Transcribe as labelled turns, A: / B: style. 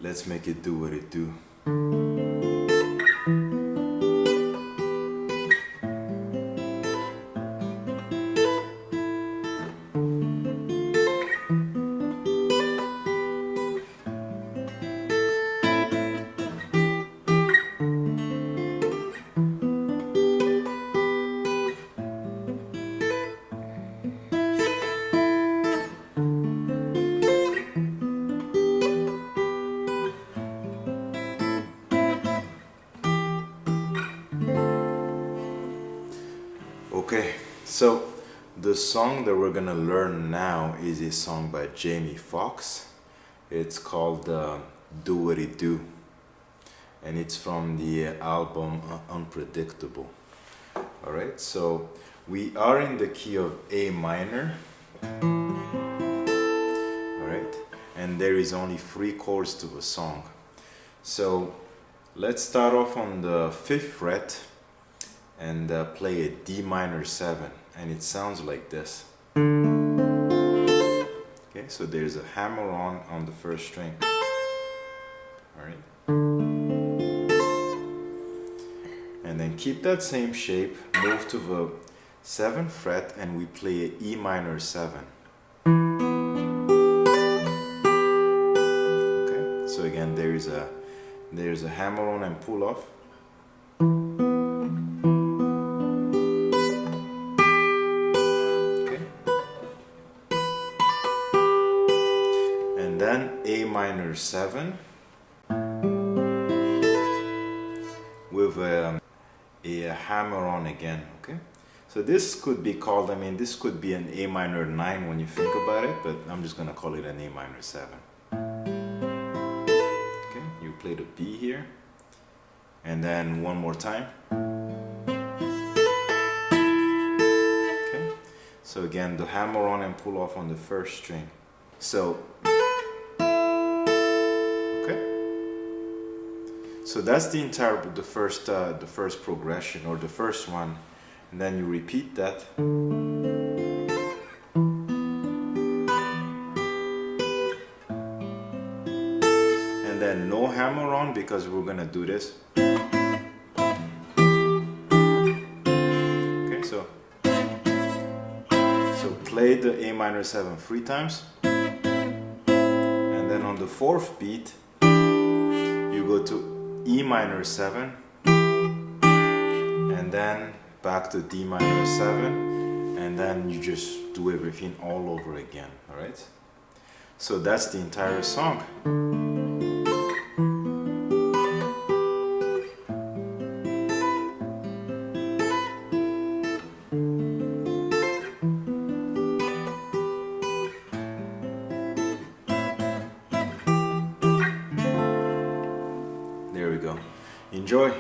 A: Let's make it do what it do. Okay, so the song that we're gonna learn now is a song by Jamie Foxx. It's called Do What It Do, and it's from the album Unpredictable. Alright, so we are in the key of A minor. Alright, and there is only 3 chords to the song. So let's start off on the 5th fret and play a D minor 7, and it sounds like this. Okay, so there's a hammer-on the 1st string. Alright, and then keep that same shape, move to the 7th fret, and we play a E minor 7. Okay, so again there's a hammer-on and pull-off. And then A minor 7 with a hammer-on again. Okay, so this could be called, this could be an A minor 9 when you think about it, but I'm just gonna call it an A minor 7. Okay, you play the B here, and then one more time. Okay, so again the hammer-on and pull off on the 1st string. So so that's the entire the first progression, or the first one, and then you repeat that. And then no hammer on, because we're gonna do this. Okay, so play the A minor 7 3 times, and then on the 4th beat you go to E minor 7, and then back to D minor 7, and then you just do everything all over again. Alright, so that's the entire song. There we go. Enjoy.